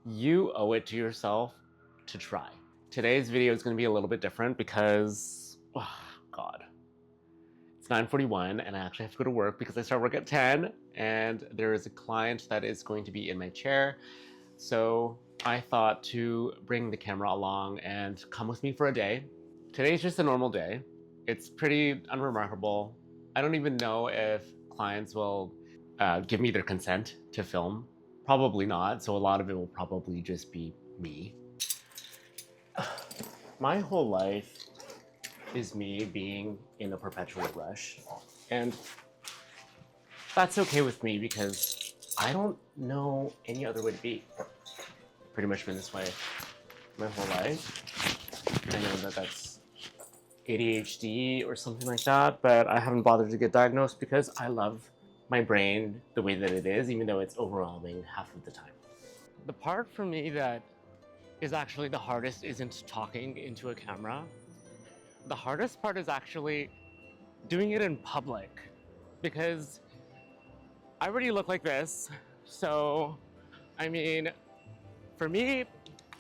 you owe it to yourself to try. Today's video is going to be a little bit different because, oh, God, it's 9:41 and I actually have to go to work because I start work at 10 and there is a client that is going to be in my chair. So I thought to bring the camera along and come with me for a day. Today's just a normal day. It's pretty unremarkable. I don't even know if clients will give me their consent to film. Probably not, so a lot of it will probably just be me. My whole life is me being in a perpetual rush, and that's okay with me because I don't know any other way to be. Pretty much been this way my whole life. I know that that's ADHD or something like that, but I haven't bothered to get diagnosed because I love my brain the way that it is, even though it's overwhelming half of the time. The part for me that is actually the hardest isn't talking into a camera. The hardest part is actually doing it in public, because I already look like this. So, I mean, for me,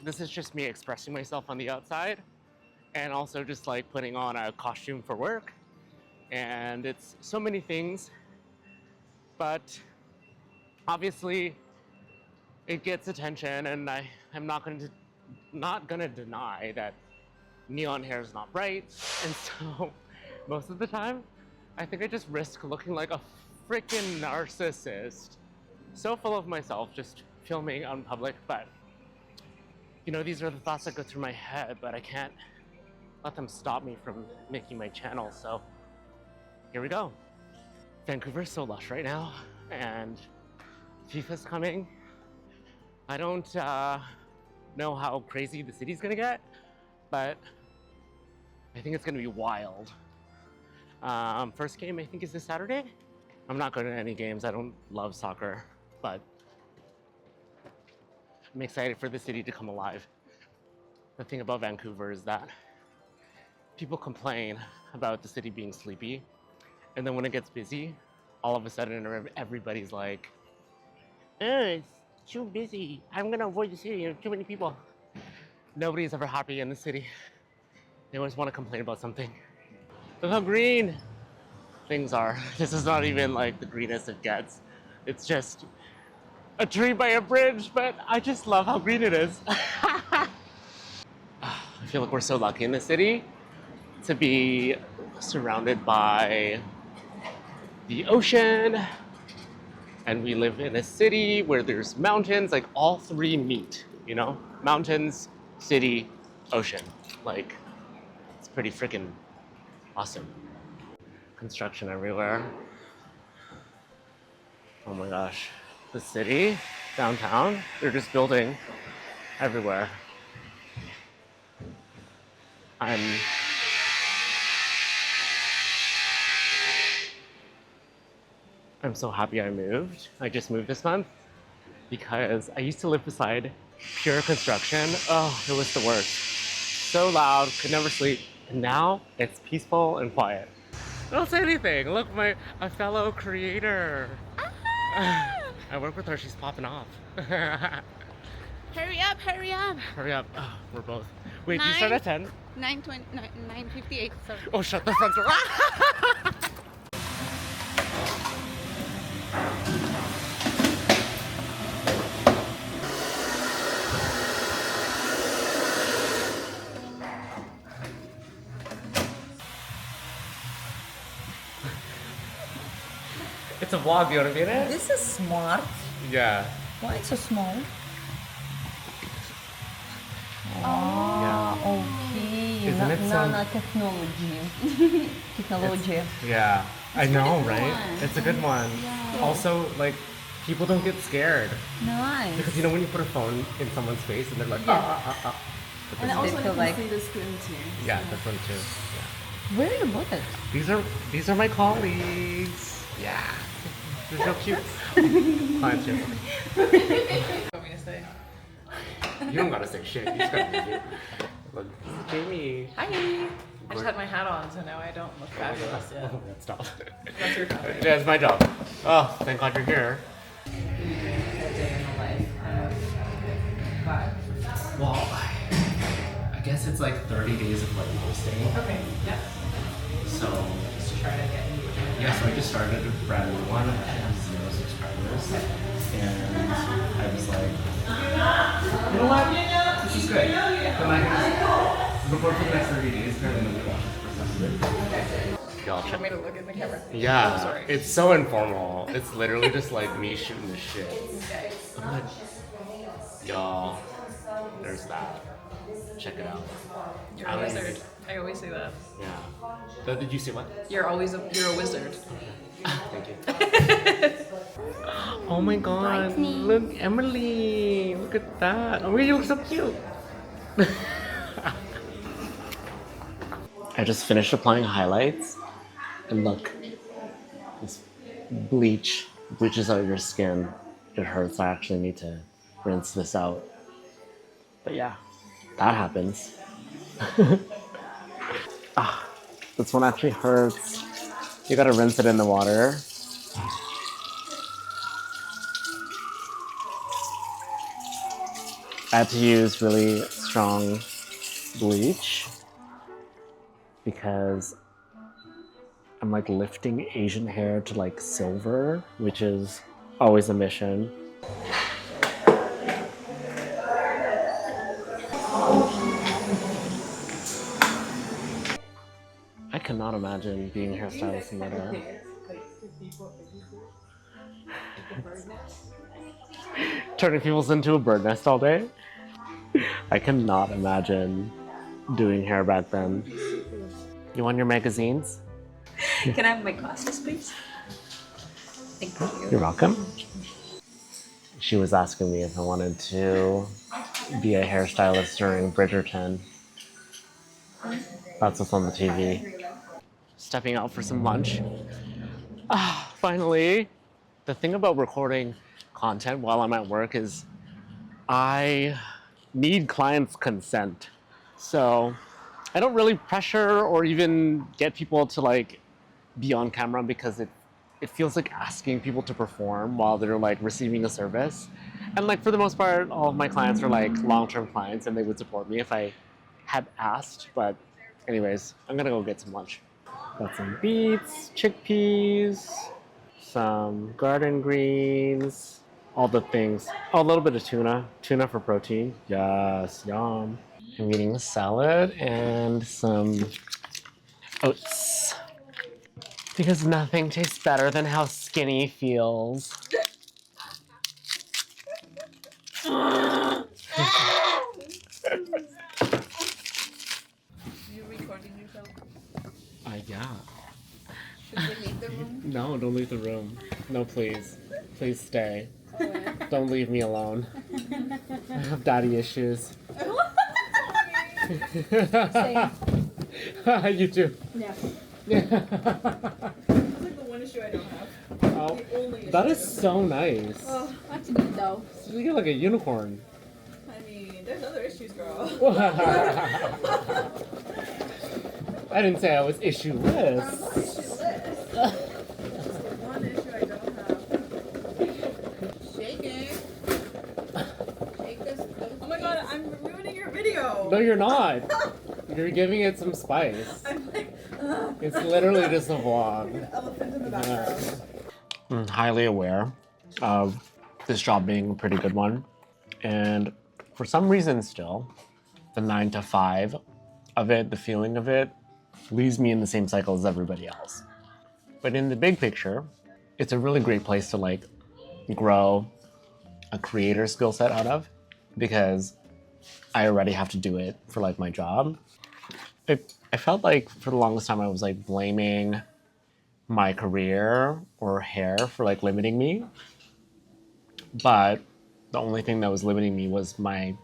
this is just me expressing myself on the outside and also just like putting on a costume for work. And it's so many things, but obviously it gets attention, and I'm not gonna deny that neon hair is not bright. And so most of the time, I think I just risk looking like a freaking narcissist. So full of myself, just filming on public, but you know, these are the thoughts that go through my head, but I can't let them stop me from making my channel, so here we go. Vancouver's so lush right now, and FIFA's coming. I don't know how crazy the city's gonna get, but I think it's gonna be wild. First game I think is this Saturday. I'm not going to any games, I don't love soccer, but I'm excited for the city to come alive. The thing about Vancouver is that people complain about the city being sleepy, and then when it gets busy, all of a sudden everybody's like, it's too busy, I'm gonna avoid the city, there's too many people. Nobody's ever happy in the city. They always want to complain about something. Look how green things are. This is not even like the greenest it gets. It's just a tree by a bridge, but I just love how green it is. I feel like we're so lucky in the city to be surrounded by the ocean, and we live in a city where there's mountains, like all three meet, you know? Mountains, city, ocean. Like, it's pretty freaking awesome. Construction everywhere. Oh my gosh. The city, downtown, they're just building everywhere. I'm so happy I moved. I just moved this month because I used to live beside pure construction. Oh, it was the worst. So loud, could never sleep. And now it's peaceful and quiet. Don't say anything. Look, a fellow creator. I work with her, she's popping off. Hurry up, hurry up. Hurry up. Oh, we're both. Wait, do you start at 10? 9:58. Sorry. Oh, shut the front door. It's a vlog, you want to be in it? This is smart. Yeah. Why it's so small? Yeah. Okay. Isn't it some- Nanotechnology. Technology. Yeah. I know, good right? one. It's a good one. Also, like, people don't get scared. Nice. Because you know when you put a phone in someone's face and they're like, But And this also one- They you feel can like- see the screen too. yeah, this one too. Yeah. Where you bought it? These are my colleagues. Yeah. They're so cute. Clients here. What do you want me to say? You don't gotta say shit. You just gotta be cute. Look, Jamie. Hi. I just had my hat on, so now I don't look fabulous yet. Oh, stop. That's your job. Yeah, it's my job. Oh, thank God you're here. Well, I guess it's like 30 days of like posting. Okay. Yeah. So Just to try to get you. yeah, so I just started a brand new one. I have 0 subscribers, and I was like, you know what? This is good. Then I can record for the next 30 days, and then we watch it. Y'all check. Want me to look in the camera? Yeah, Oh, sorry. it's so informal. It's literally just like me shooting the shit. Okay. I'm like, y'all, there's that. Check it out. You're a wizard. I always say that. Yeah. Did you say what? You're a wizard. Thank you. Oh my god, Brightening. look, Emily, look at that. Oh, you look so cute. I just finished applying highlights, and look, this bleaches out your skin. It hurts. I actually need to rinse this out. But yeah, that happens. This one actually hurts. You gotta rinse it in the water. I had to use really strong bleach because I'm like lifting Asian hair to like silver, which is always a mission. I cannot imagine being a hairstylist in Manila. Turning people's into a bird nest all day. I cannot imagine doing hair back then. You want your magazines? Can I have my glasses, please? Thank you. You're welcome. She was asking me if I wanted to be a hairstylist during Bridgerton. That's what's on the TV. Stepping out for some lunch. Finally. The thing about recording content while I'm at work is I need clients' consent. So I don't really pressure or even get people to like be on camera because it feels like asking people to perform while they're like receiving a service. And like for the most part, all of my clients are like long-term clients and they would support me if I had asked. But anyways, I'm gonna go get some lunch. Got some beets, chickpeas, some garden greens, all the things. Oh, a little bit of tuna. Tuna for protein. Yes, yum. I'm eating a salad and some oats. Because nothing tastes better than how skinny feels. You recording yourself? Yeah. Should we leave the room? No, don't leave the room. No, please. Please stay. Oh, yeah. Don't leave me alone. I have daddy issues. You too. Yeah. That's like the one issue I don't have. Oh, The only issue that I is don't so nice. have. That's good though. You get like a unicorn. I mean, there's other issues, girl. I didn't say I was issueless. I'm not issueless. That's the one issue I don't have. Shaking. Shake this. Oh my god, I'm ruining your video. No, you're not. You're giving it some spice. I'm like, It's literally just a vlog. elephant in the background. I'm highly aware of this job being a pretty good one. And for some reason still, the 9 to 5 of it, the feeling of it, leaves me in the same cycle as everybody else. But in the big picture, it's a really great place to like grow a creator skill set out of because I already have to do it for like my job. I felt like for the longest time I was like blaming my career or hair for like limiting me. But the only thing that was limiting me was my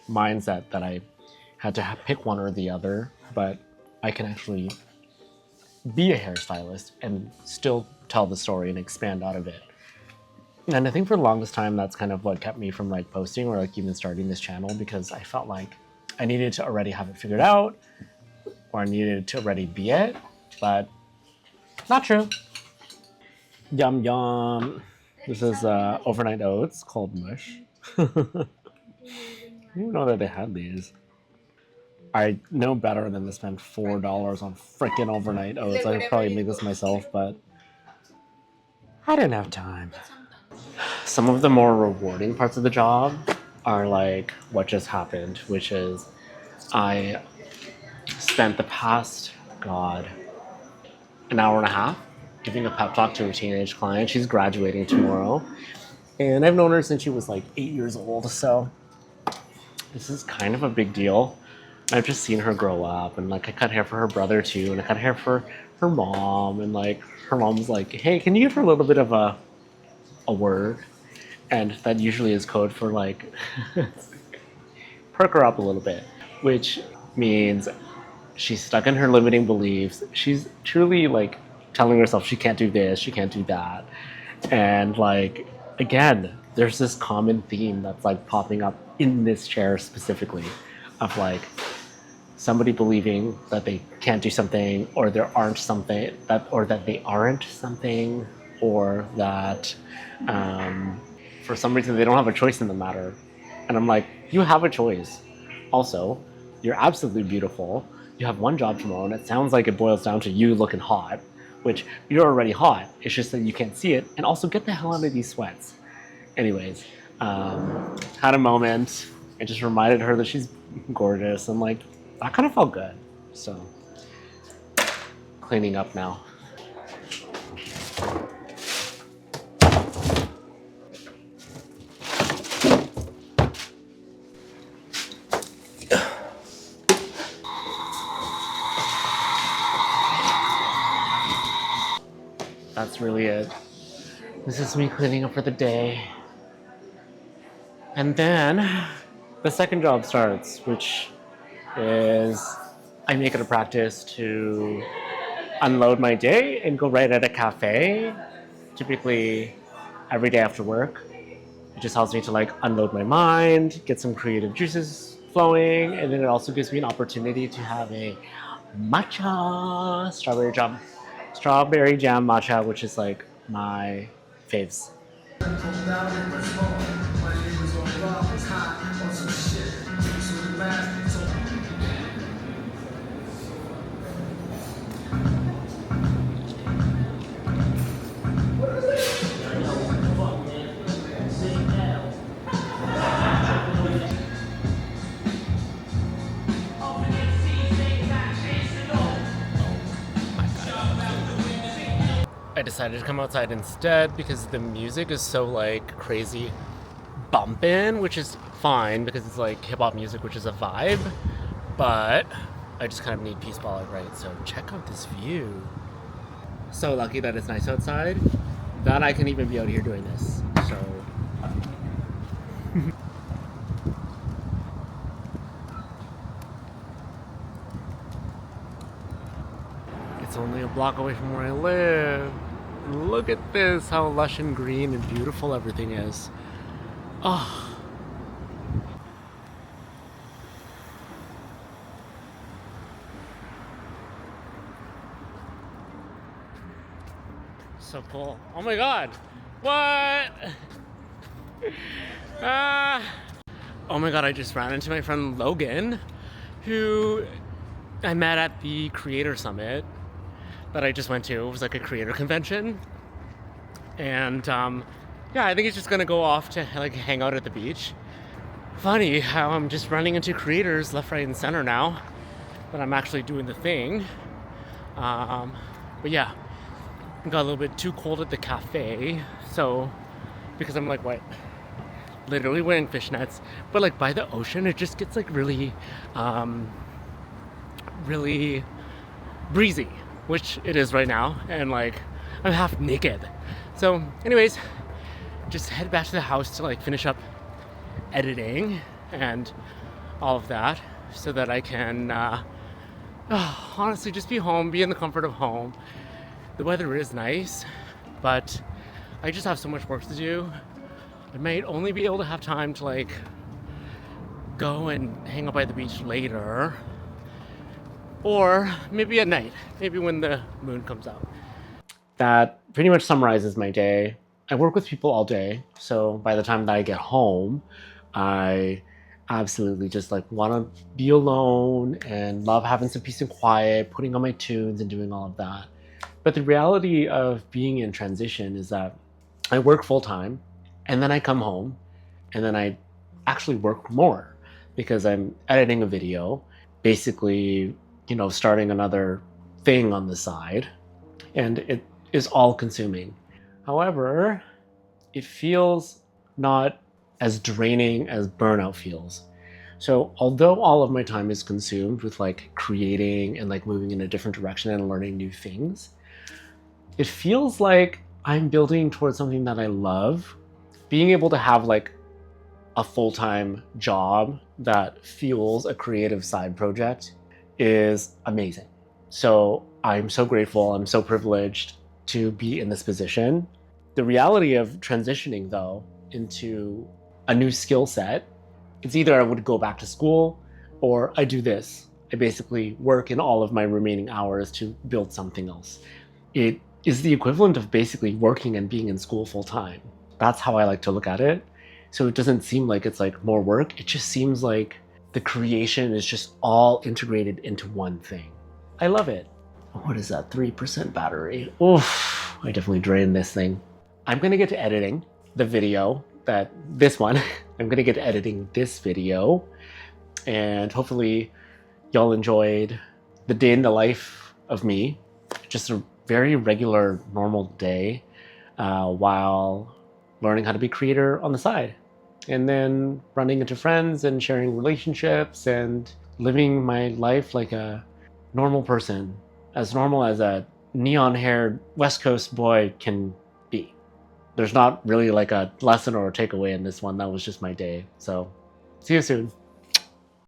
mindset that I had to pick one or the other. But I can actually be a hairstylist and still tell the story and expand out of it. And I think for the longest time, that's kind of what kept me from like posting or like even starting this channel because I felt like I needed to already have it figured out or I needed to already be it, but not true. Yum, yum. This is overnight oats called mush. I didn't know that they had these. I know better than to spend $4 on freaking overnight oats. I could probably make this myself, but I didn't have time. Some of the more rewarding parts of the job are like what just happened, which is I spent the past, God, an hour and a half giving a pep talk to a teenage client. She's graduating tomorrow. And I've known her since she was like 8 years old, so this is kind of a big deal. I've just seen her grow up, and like I cut hair for her brother too, and I cut hair for her mom, and like her mom's like, hey, can you give her a little bit of a word? And that usually is code for like perk her up a little bit, which means she's stuck in her limiting beliefs. She's truly like telling herself she can't do this, she can't do that. And like, again, there's this common theme that's like popping up in this chair specifically of like somebody believing that they can't do something, or there aren't something that, or that they aren't something, or that for some reason they don't have a choice in the matter. And I'm like, you have a choice. Also, you're absolutely beautiful. You have one job tomorrow, and it sounds like it boils down to you looking hot, which you're already hot. It's just that you can't see it. And also, get the hell out of these sweats. Anyways, had a moment. It just reminded her that she's gorgeous, and like that kind of felt good. So, cleaning up now. That's really it. This is me cleaning up for the day. And then the second job starts, which is I make it a practice to unload my day and go right at a cafe, typically every day after work. It just helps me to like unload my mind, get some creative juices flowing, and then it also gives me an opportunity to have a matcha strawberry jam matcha, which is like my faves. I decided to come outside instead because the music is so like crazy bumping, which is fine because it's like hip hop music, which is a vibe, but I just kind of need peace while I write. So check out this view. So lucky that it's nice outside, that I can even be out here doing this. So it's only a block away from where I live. Look at this, how lush and green and beautiful everything is. Oh. So cool. Oh my god. What? Oh my god, I just ran into my friend Logan, who I met at the Creator Summit that I just went to. It was like a creator convention. And yeah, I think he's just gonna go off to like hang out at the beach. Funny how I'm just running into creators left, right, and center now that I'm actually doing the thing. But yeah, it got a little bit too cold at the cafe. So, because I'm like, what? Literally wearing fishnets, but like by the ocean, it just gets like really, really breezy, which it is right now, and like I'm half naked. So anyways, just head back to the house to like finish up editing and all of that so that I can honestly just be home, be in the comfort of home. The weather is nice, but I just have so much work to do. I might only be able to have time to like go and hang out by the beach later, or maybe at night, maybe when the moon comes out. That pretty much summarizes my day. I work with people all day, so by the time that I get home, I absolutely just like want to be alone and love having some peace and quiet, putting on my tunes and doing all of that. But the reality of being in transition is that I work full time and then I come home and then I actually work more because I'm editing a video, basically, starting another thing on the side, and it is all consuming. However, it feels not as draining as burnout feels. So although all of my time is consumed with like creating and like moving in a different direction and learning new things, it feels like I'm building towards something that I love. Being able to have like a full-time job that fuels a creative side project is amazing. So I'm so grateful, I'm so privileged to be in this position. The reality of transitioning though into a new skill set, it's either I would go back to school or I do this. I basically work in all of my remaining hours to build something else. It is the equivalent of basically working and being in school full time. That's how I like to look at it. So it doesn't seem like it's like more work. It just seems like the creation is just all integrated into one thing. I love it. What is that, 3% battery? Oof, I definitely drained this thing. I'm gonna get to editing the video, this one. I'm gonna get to editing this video, and hopefully y'all enjoyed the day in the life of me. Just a very regular, normal day while learning how to be a creator on the side. And then running into friends and sharing relationships and living my life like a normal person, as normal as a neon-haired West Coast boy can be. There's not really like a lesson or a takeaway in this one. That was just my day. So see you soon.